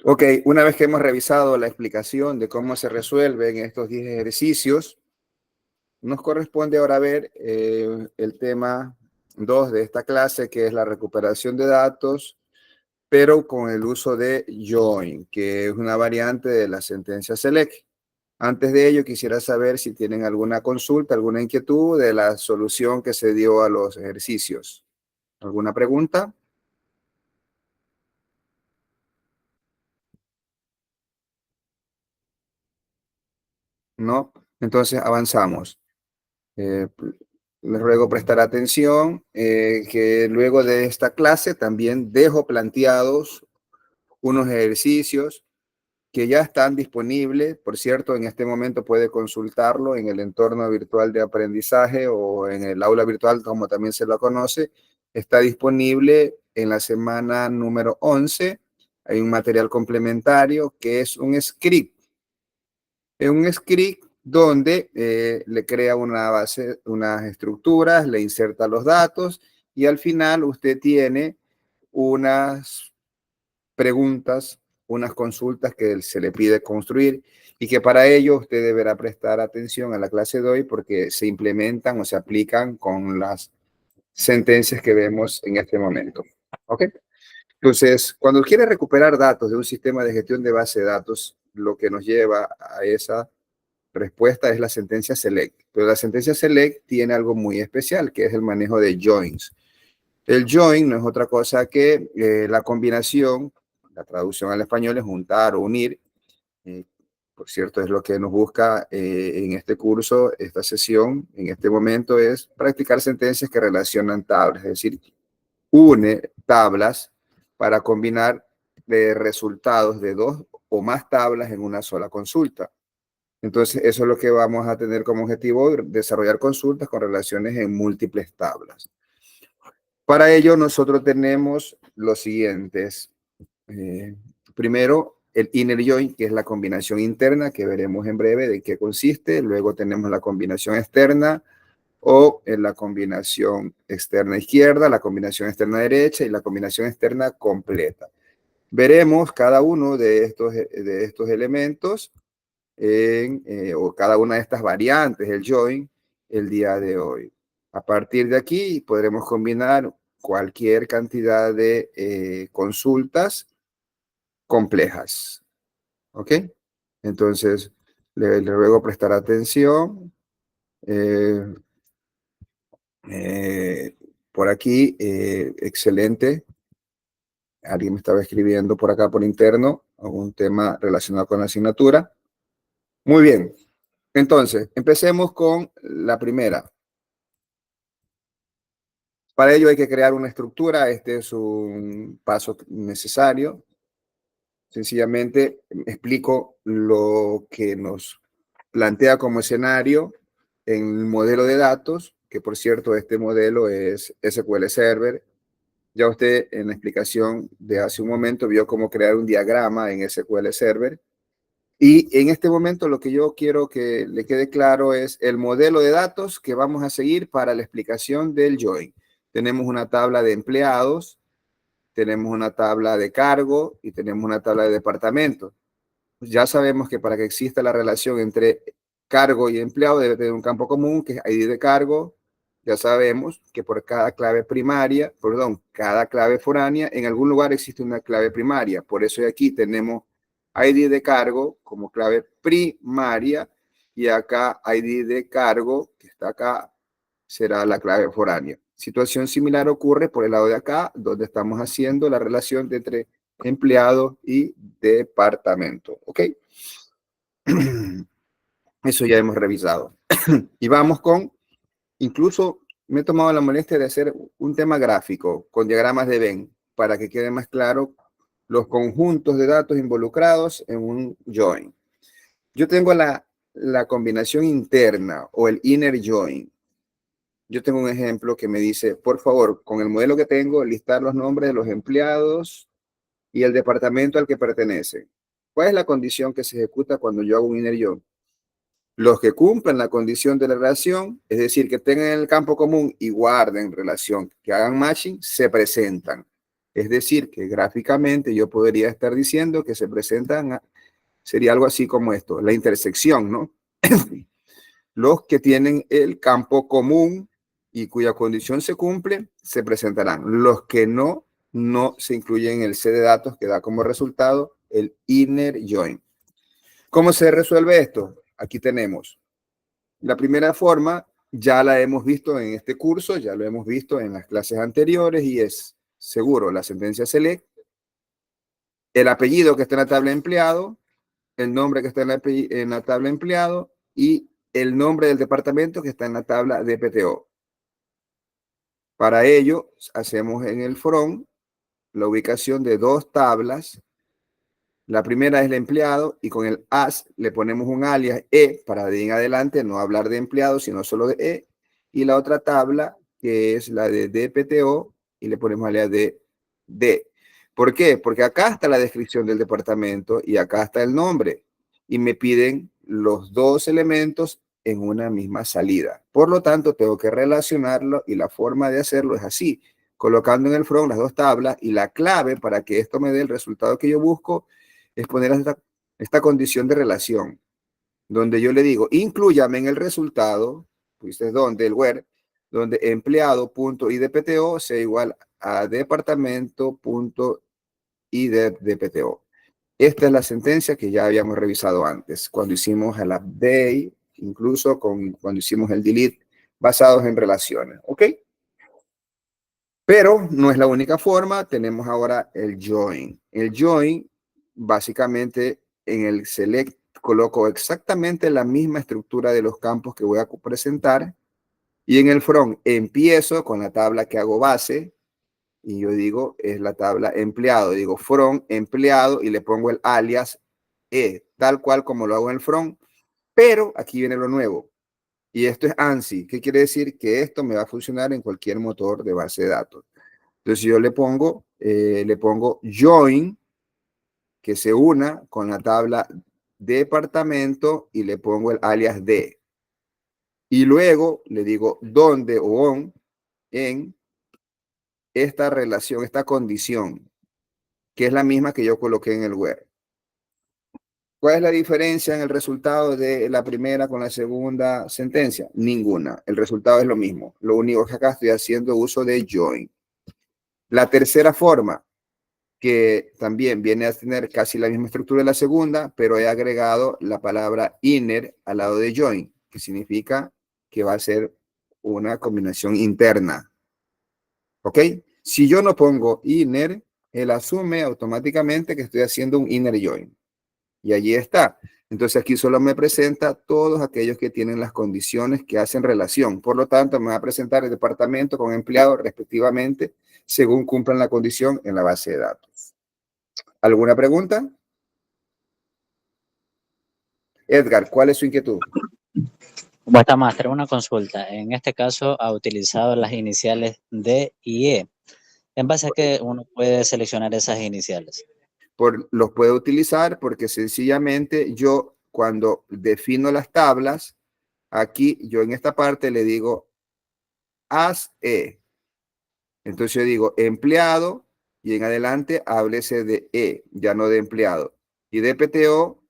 Ok, una vez que hemos revisado la explicación de cómo se resuelven estos 10 ejercicios, nos corresponde ahora ver el tema 2 de esta clase, que es la recuperación de datos, pero con el uso de join, que es una variante de la sentencia select. Antes de ello, quisiera saber si tienen alguna consulta, alguna inquietud de la solución que se dio a los ejercicios. ¿Alguna pregunta? ¿No? Entonces avanzamos. Eh, Les ruego prestar atención que luego de esta clase también dejo planteados unos ejercicios que ya están disponibles. Por cierto, en este momento puede consultarlo en el entorno virtual de aprendizaje o en el aula virtual, como también se lo conoce. Está disponible en la semana número 11. Hay un material complementario que es un script. Es un script donde le crea una base, unas estructuras, le inserta los datos y al final usted tiene unas preguntas, unas consultas que se le pide construir y que para ello usted deberá prestar atención a la clase de hoy porque se implementan o se aplican con las sentencias que vemos en este momento. ¿Ok? Entonces, cuando quiere recuperar datos de un sistema de gestión de base de datos, lo que nos lleva a esa respuesta es la sentencia select. Pero la sentencia select tiene algo muy especial, que es el manejo de joins. El join no es otra cosa que la combinación, la traducción al español es juntar o unir. Eh, por cierto, es lo que nos busca en este curso, esta sesión, en este momento, es practicar sentencias que relacionan tablas, es decir, une tablas para combinar resultados de dos o más tablas en una sola consulta. Entonces, eso es lo que vamos a tener como objetivo, desarrollar consultas con relaciones en múltiples tablas. Para ello, nosotros tenemos los siguientes. Eh, Primero, el inner join, que es la combinación interna, que veremos en breve de qué consiste. Luego tenemos la combinación externa o en la combinación externa izquierda, la combinación externa derecha y la combinación externa completa. Veremos cada uno de estos elementos o cada una de estas variantes del join el día de hoy. A partir de aquí podremos combinar cualquier cantidad de consultas complejas. ¿Ok? Entonces, le ruego prestar atención. Eh, por aquí, excelente. Alguien me estaba escribiendo por acá por interno algún tema relacionado con la asignatura. Muy bien. Entonces, empecemos con la primera. Para ello hay que crear una estructura. Este es un paso necesario. Sencillamente explico lo que nos plantea como escenario en el modelo de datos, que por cierto este modelo es SQL Server. Ya usted en la explicación de hace un momento vio cómo crear un diagrama en SQL Server. Y en este momento lo que yo quiero que le quede claro es el modelo de datos que vamos a seguir para la explicación del join. Tenemos una tabla de empleados, tenemos una tabla de cargo y tenemos una tabla de departamento. Ya sabemos que para que exista la relación entre cargo y empleado debe tener un campo común, que es ID de cargo. Ya sabemos que por cada clave primaria, perdón, cada clave foránea, en algún lugar existe una clave primaria. Por eso aquí tenemos ID de cargo como clave primaria y acá ID de cargo, que está acá, será la clave foránea. Situación similar ocurre por el lado de acá, donde estamos haciendo la relación entre empleado y departamento. ¿Ok? Eso ya hemos revisado. Y vamos con, incluso me he tomado la molestia de hacer un tema gráfico con diagramas de Venn para que quede más claro los conjuntos de datos involucrados en un join. Yo tengo la combinación interna o el inner join. Yo tengo un ejemplo que me dice, por favor, con el modelo que tengo, listar los nombres de los empleados y el departamento al que pertenece. ¿Cuál es la condición que se ejecuta cuando yo hago un inner join? Los que cumplan la condición de la relación, es decir, que tengan el campo común y guarden relación, que hagan matching, se presentan. Es decir, que gráficamente yo podría estar diciendo que se presentan, sería algo así como esto, la intersección, ¿no? Los que tienen el campo común y cuya condición se cumple, se presentarán. Los que no, no se incluyen en el set de datos que da como resultado el inner join. ¿Cómo se resuelve esto? Aquí tenemos la primera forma, ya la hemos visto en este curso, ya lo hemos visto en las clases anteriores y es seguro la sentencia select, el apellido que está en la tabla empleado, el nombre que está en la tabla empleado y el nombre del departamento que está en la tabla de PTO. Para ello, hacemos en el from la ubicación de dos tablas. La primera es el empleado y con el as le ponemos un alias E para de en adelante no hablar de empleado, sino solo de E. Y la otra tabla, que es la de DPTO, y le ponemos alias de D. ¿Por qué? Porque acá está la descripción del departamento y acá está el nombre. Y me piden los dos elementos en una misma salida. Por lo tanto, tengo que relacionarlo y la forma de hacerlo es así, colocando en el from las dos tablas y la clave para que esto me dé el resultado que yo busco es poner esta condición de relación, donde yo le digo, incluyame en el resultado, pues es donde el where, donde empleado.idpto sea igual a departamento.idpto. Esta es la sentencia que ya habíamos revisado antes, cuando hicimos el update, incluso cuando hicimos el delete, basados en relaciones, ¿ok? Pero no es la única forma, tenemos ahora el join. El join, básicamente, en el select coloco exactamente la misma estructura de los campos que voy a presentar y en el from empiezo con la tabla que hago base y yo digo, es la tabla empleado. Digo from empleado y le pongo el alias E, tal cual como lo hago en el from, pero aquí viene lo nuevo. Y esto es ANSI. ¿Qué quiere decir? Que esto me va a funcionar en cualquier motor de base de datos. Entonces yo le pongo join, que se una con la tabla departamento y le pongo el alias de. Y luego le digo dónde o on en esta relación, esta condición, que es la misma que yo coloqué en el where. ¿Cuál es la diferencia en el resultado de la primera con la segunda sentencia? Ninguna. El resultado es lo mismo. Lo único que acá estoy haciendo uso de join. La tercera forma, que también viene a tener casi la misma estructura de la segunda, pero he agregado la palabra inner al lado de join, que significa que va a ser una combinación interna. ¿Ok? Si yo no pongo inner, él asume automáticamente que estoy haciendo un inner join. Y allí está. Entonces aquí solo me presenta todos aquellos que tienen las condiciones que hacen relación. Por lo tanto, me va a presentar el departamento con empleado respectivamente según cumplan la condición en la base de datos. ¿Alguna pregunta? Edgar, ¿cuál es su inquietud? Vuestra máster, una consulta. En este caso ha utilizado las iniciales D y E. ¿En base a qué uno puede seleccionar esas iniciales? Los puedo utilizar porque sencillamente yo cuando defino las tablas, aquí yo en esta parte le digo as E. Entonces yo digo empleado y en adelante háblese de E, ya no de empleado. Y de PTO,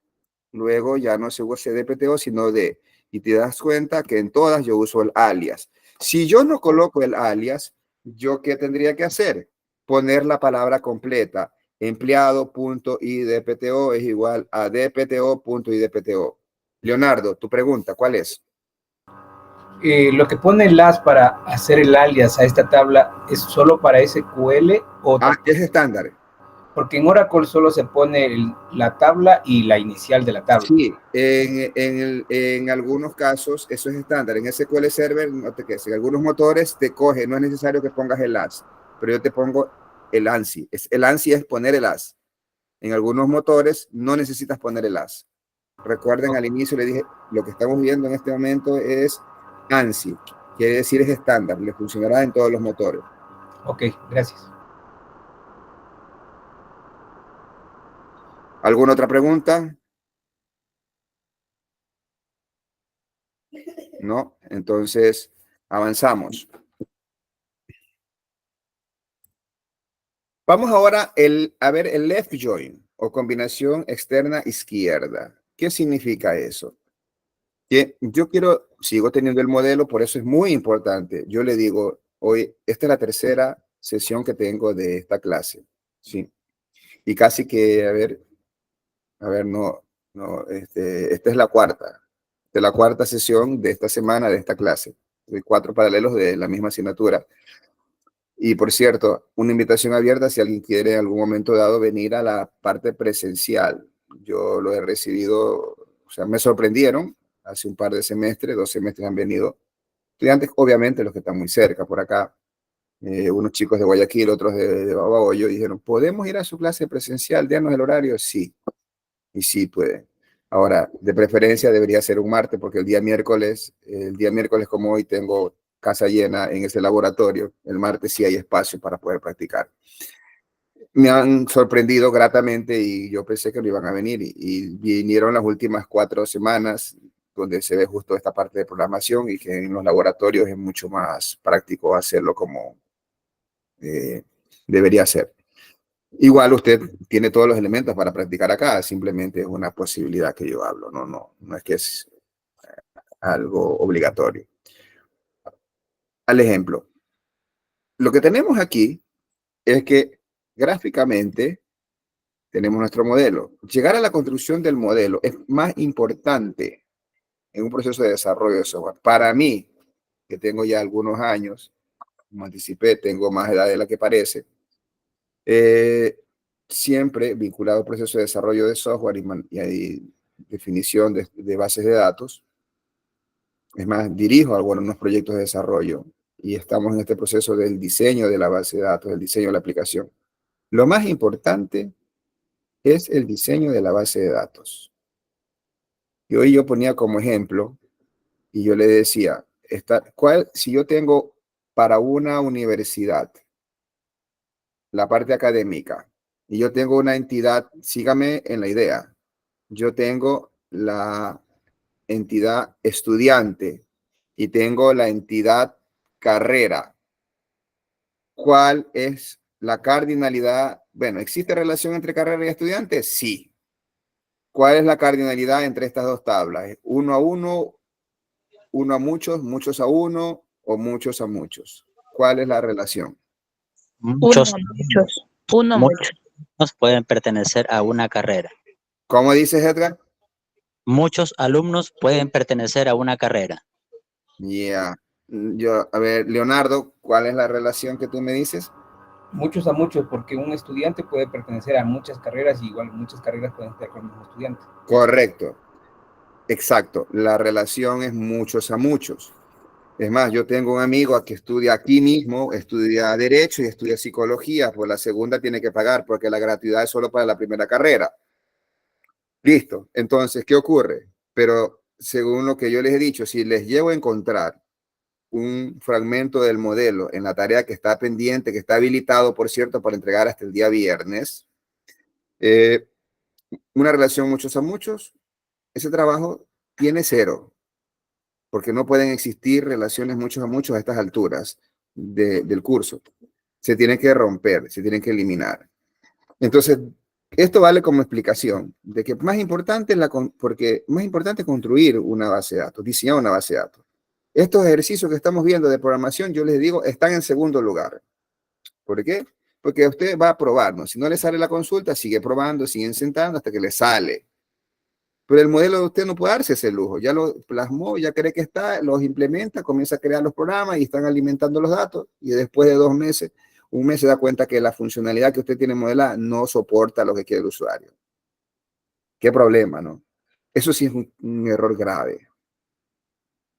luego ya no se usa de PTO, sino de. Y te das cuenta que en todas yo uso el alias. Si yo no coloco el alias, ¿yo qué tendría que hacer? Poner la palabra completa. Empleado.idpto es igual a dpto.idpto. Leonardo, tu pregunta, ¿cuál es? Lo que pone el as para hacer el alias a esta tabla es solo para SQL o Es estándar. porque en Oracle solo se pone la tabla y la inicial de la tabla. Sí, en algunos casos eso es estándar. En SQL Server, no te quedes. En algunos motores te coge, no es necesario que pongas el as, pero yo te pongo el ANSI. El ANSI es poner el as. En algunos motores no necesitas poner el as. Recuerden, al inicio le dije, lo que estamos viendo en este momento es ANSI, quiere decir es estándar, le funcionará en todos los motores. Ok, gracias. ¿Alguna otra pregunta? No, entonces avanzamos. Vamos ahora a ver el left join o combinación externa izquierda. ¿Qué significa eso? Que yo sigo teniendo el modelo, por eso es muy importante. Yo le digo, hoy, esta es la tercera sesión que tengo de esta clase, ¿sí? Y casi que, esta es la cuarta, de la cuarta sesión de esta semana, de esta clase. Hay 4 paralelos de la misma asignatura. Y por cierto, una invitación abierta si alguien quiere en algún momento dado venir a la parte presencial. Yo lo he recibido, o sea, me sorprendieron. Hace un par de semestres, 2 semestres han venido estudiantes, obviamente los que están muy cerca por acá, unos chicos de Guayaquil, otros de Babahoyo, dijeron, ¿podemos ir a su clase presencial? Denos el horario. Sí, y sí pueden. Ahora, de preferencia debería ser un martes, porque el día miércoles como hoy tengo casa llena en ese laboratorio, el martes sí hay espacio para poder practicar. Me han sorprendido gratamente y yo pensé que no iban a venir y vinieron las últimas 4 semanas donde se ve justo esta parte de programación y que en los laboratorios es mucho más práctico hacerlo como debería ser. Igual usted tiene todos los elementos para practicar acá, simplemente es una posibilidad que yo hablo, no es que es algo obligatorio. Al ejemplo, lo que tenemos aquí es que gráficamente tenemos nuestro modelo. Llegar a la construcción del modelo es más importante en un proceso de desarrollo de software. Para mí, que tengo ya algunos años, como anticipé, tengo más edad de la que parece, siempre vinculado al proceso de desarrollo de software y definición de bases de datos. Es más, dirijo algunos proyectos de desarrollo y estamos en este proceso del diseño de la base de datos, del diseño de la aplicación. Lo más importante es el diseño de la base de datos. Y hoy yo ponía como ejemplo, y yo le decía, si yo tengo para una universidad la parte académica, y yo tengo una entidad, sígame en la idea, yo tengo la entidad estudiante y tengo la entidad carrera. ¿Cuál es la cardinalidad? Bueno, ¿existe relación entre carrera y estudiante? Sí. ¿Cuál es la cardinalidad entre estas dos tablas? ¿Uno a uno, uno a muchos, muchos a uno o muchos a muchos? ¿Cuál es la relación? Muchos, Uno a muchos. muchos pueden pertenecer a una carrera. ¿Cómo dices, Edgar? Muchos alumnos pueden pertenecer a una carrera. Ya. A ver, Leonardo, ¿cuál es la relación que tú me dices? Muchos a muchos, porque un estudiante puede pertenecer a muchas carreras y igual muchas carreras pueden estar con el mismo estudiante. Correcto. Exacto. La relación es muchos a muchos. Es más, yo tengo un amigo que estudia aquí mismo, estudia Derecho y estudia Psicología, pues la segunda tiene que pagar porque la gratuidad es solo para la primera carrera. Listo. Entonces, ¿qué ocurre? Pero según lo que yo les he dicho, si les llevo a encontrar un fragmento del modelo en la tarea que está pendiente, que está habilitado, por cierto, para entregar hasta el día viernes, una relación muchos a muchos, ese trabajo tiene 0, porque no pueden existir relaciones muchos a muchos a estas alturas del curso. Se tienen que romper, se tienen que eliminar. Entonces, esto vale como explicación de que más importante porque más importante es construir una base de datos, diseñar una base de datos. Estos ejercicios que estamos viendo de programación, yo les digo, están en segundo lugar. ¿Por qué? Porque usted va a probarnos. Si no le sale la consulta, sigue probando, sigue sentando hasta que le sale. Pero el modelo de usted no puede darse ese lujo. Ya lo plasmó, ya cree que está, los implementa, comienza a crear los programas y están alimentando los datos. Y después de 2 meses, un mes se da cuenta que la funcionalidad que usted tiene modelada no soporta lo que quiere el usuario. ¿Qué problema, no? Eso sí es un error grave.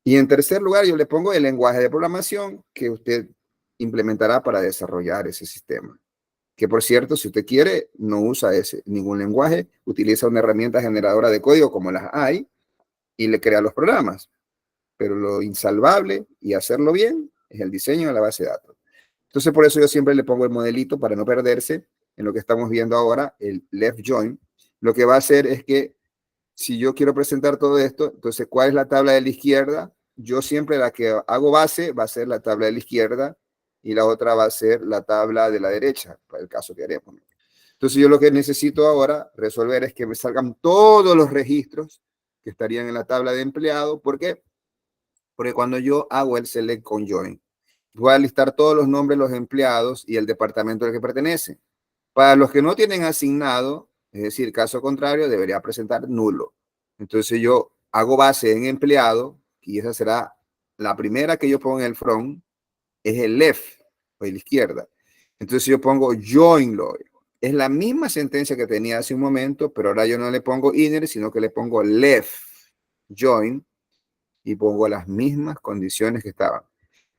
Y en tercer lugar, yo le pongo el lenguaje de programación que usted implementará para desarrollar ese sistema. Que por cierto, si usted quiere, no usa ningún lenguaje, utiliza una herramienta generadora de código como las hay y le crea los programas. Pero lo insalvable y hacerlo bien es el diseño de la base de datos. Entonces, por eso yo siempre le pongo el modelito para no perderse en lo que estamos viendo ahora, el left join. Lo que va a hacer es que si yo quiero presentar todo esto, entonces, ¿cuál es la tabla de la izquierda? Yo siempre la que hago base va a ser la tabla de la izquierda y la otra va a ser la tabla de la derecha, para el caso que haremos. Entonces yo lo que necesito ahora resolver es que me salgan todos los registros que estarían en la tabla de empleado. ¿Por qué? Porque cuando yo hago el select con join, voy a listar todos los nombres de los empleados y el departamento al que pertenece. Para los que no tienen asignado, es decir, caso contrario, debería presentar nulo. Entonces yo hago base en empleado y esa será la primera que yo pongo en el front, es el left o la izquierda. Entonces yo pongo join lawyer. Es la misma sentencia que tenía hace un momento, pero ahora yo no le pongo inner, sino que le pongo left join y pongo las mismas condiciones que estaban.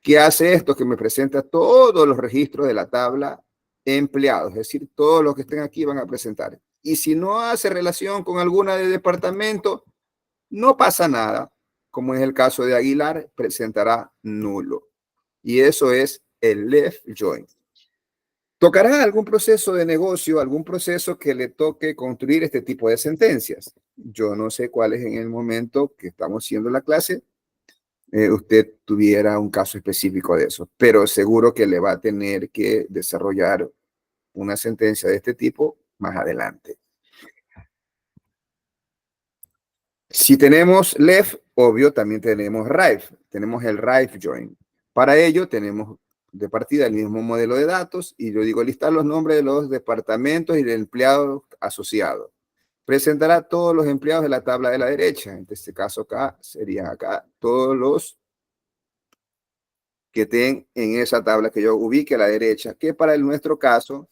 ¿Qué hace esto? Que me presenta todos los registros de la tabla empleados, es decir, todos los que estén aquí van a presentar. Y si no hace relación con alguna de departamento, no pasa nada. Como es el caso de Aguilar, presentará nulo. Y eso es el left join. ¿Tocará algún proceso de negocio, algún proceso que le toque construir este tipo de sentencias? Yo no sé cuál es en el momento que estamos haciendo la clase. Usted tuviera un caso específico de eso, pero seguro que le va a tener que desarrollar una sentencia de este tipo más adelante. Si tenemos left, obvio, también tenemos right. Tenemos el right join. Para ello tenemos de partida el mismo modelo de datos y yo digo listar los nombres de los departamentos y de empleados asociados. Presentará todos los empleados de la tabla de la derecha. En este caso acá serían acá todos los que estén en esa tabla que yo ubique a la derecha, que para nuestro caso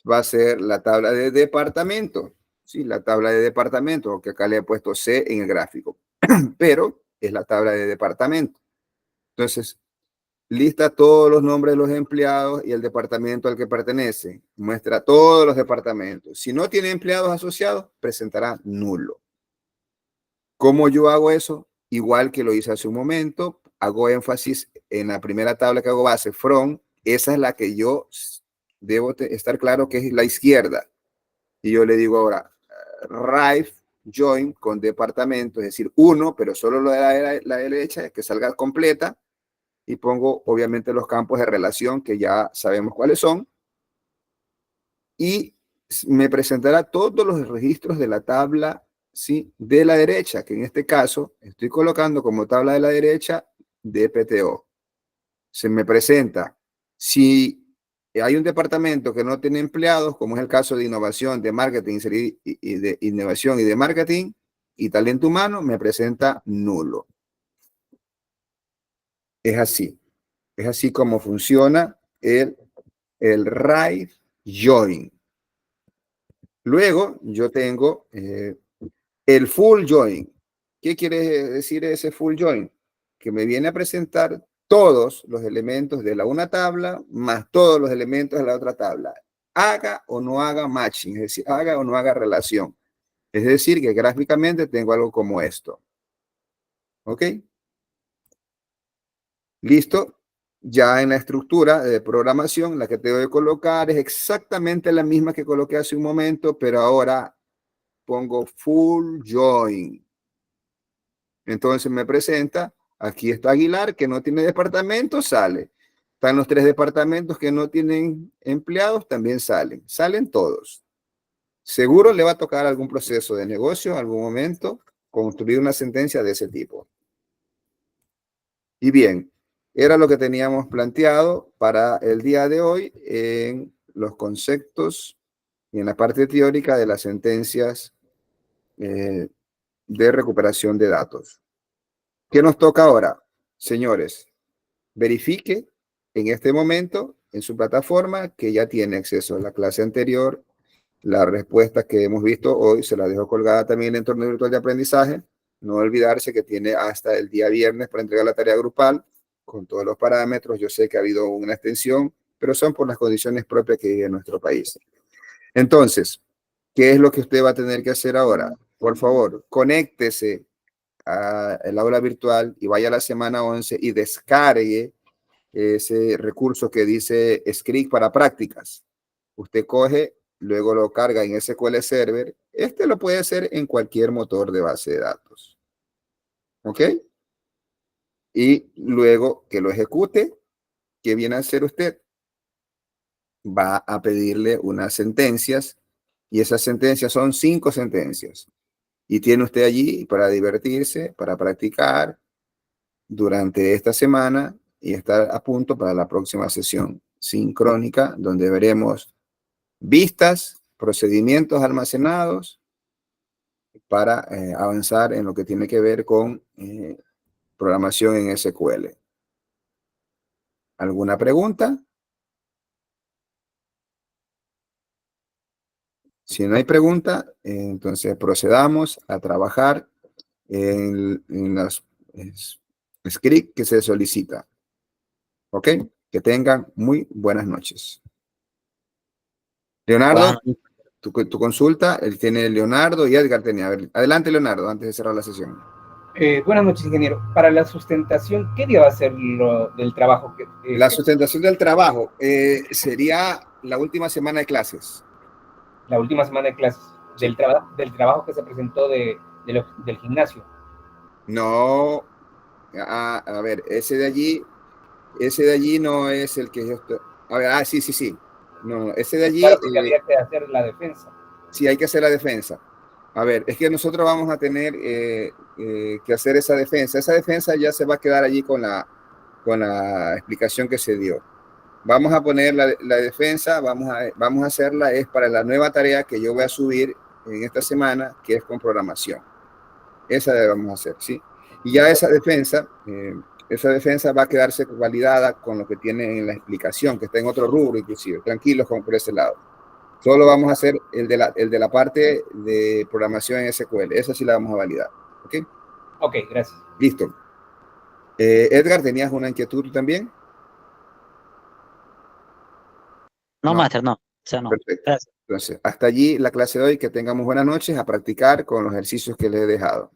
va a ser la tabla de departamento. Sí, la tabla de departamento, que acá le he puesto C en el gráfico, pero es la tabla de departamento. Entonces, lista todos los nombres de los empleados y el departamento al que pertenece. Muestra todos los departamentos. Si no tiene empleados asociados, presentará nulo. ¿Cómo yo hago eso? Igual que lo hice hace un momento, hago énfasis en la primera tabla que hago base, from, esa es la que yo debo estar claro que es la izquierda. Y yo le digo ahora, right join con departamento, es decir, uno, pero solo lo de la derecha, que salga completa, y pongo obviamente los campos de relación que ya sabemos cuáles son, y me presentará todos los registros de la tabla, ¿sí?, de la derecha, que en este caso estoy colocando como tabla de la derecha DPTO. Se me presenta, si hay un departamento que no tiene empleados, como es el caso de innovación, de marketing y de innovación y de marketing y talento humano, me presenta nulo. Es así como funciona el right join. Luego yo tengo el full join. ¿Qué quiere decir ese full join? Que me viene a presentar todos los elementos de la una tabla más todos los elementos de la otra tabla. Haga o no haga matching, es decir, haga o no haga relación. Es decir, que gráficamente tengo algo como esto. ¿Ok? ¿Listo? Ya en la estructura de programación, la que tengo que colocar es exactamente la misma que coloqué hace un momento, pero ahora pongo full join. Entonces me presenta, aquí está Aguilar, que no tiene departamento, sale. Están los 3 departamentos que no tienen empleados, también salen. Salen todos. Seguro le va a tocar algún proceso de negocio, en algún momento, construir una sentencia de ese tipo. Y bien, era lo que teníamos planteado para el día de hoy en los conceptos y en la parte teórica de las sentencias de recuperación de datos. ¿Qué nos toca ahora? Señores, verifique en este momento en su plataforma que ya tiene acceso a la clase anterior. Las respuestas que hemos visto hoy se las dejo colgada también en el entorno virtual de aprendizaje. No olvidarse que tiene hasta el día viernes para entregar la tarea grupal con todos los parámetros. Yo sé que ha habido una extensión, pero son por las condiciones propias que hay en nuestro país. Entonces, ¿qué es lo que usted va a tener que hacer ahora? Por favor, conéctese al aula virtual y vaya a la semana 11 y descargue ese recurso que dice Script para prácticas. Usted coge, luego lo carga en SQL Server. Este lo puede hacer en cualquier motor de base de datos. ¿Ok? Y luego que lo ejecute, ¿qué viene a hacer usted? Va a pedirle unas sentencias y esas sentencias son 5 sentencias. Y tiene usted allí para divertirse, para practicar durante esta semana y estar a punto para la próxima sesión sincrónica, donde veremos vistas, procedimientos almacenados para avanzar en lo que tiene que ver con programación en SQL. ¿Alguna pregunta? Si no hay pregunta, entonces procedamos a trabajar en las scripts que se solicita. ¿Ok? Que tengan muy buenas noches. Leonardo, tu consulta, él tiene Leonardo y Edgar tenía. A ver, adelante, Leonardo, antes de cerrar la sesión. Buenas noches, ingeniero. Para la sustentación, ¿qué día va a ser lo del trabajo? La sustentación del trabajo sería la última semana de clases. La última semana de clases. Sí. Del trabajo que se presentó del gimnasio. No, a ver, ese de allí no es el que yo estoy. A ver, sí. No, ese de allí. Claro, porque había que hacer la defensa. Sí, hay que hacer la defensa. A ver, es que nosotros vamos a tener que hacer esa defensa. Esa defensa ya se va a quedar allí con la explicación que se dio. Vamos a poner la defensa, vamos a hacerla, es para la nueva tarea que yo voy a subir en esta semana, que es con programación. Esa la vamos a hacer, ¿sí? Y ya esa defensa va a quedarse validada con lo que tiene en la explicación, que está en otro rubro inclusive. Tranquilos por ese lado. Solo vamos a hacer el de la parte de programación en SQL. Esa sí la vamos a validar. ¿Ok? Ok, gracias. Listo. Edgar, ¿tenías una inquietud también? No, No. máster, no. O sea, no. Perfecto. Gracias. Entonces, hasta allí la clase de hoy. Que tengamos buenas noches a practicar con los ejercicios que les he dejado.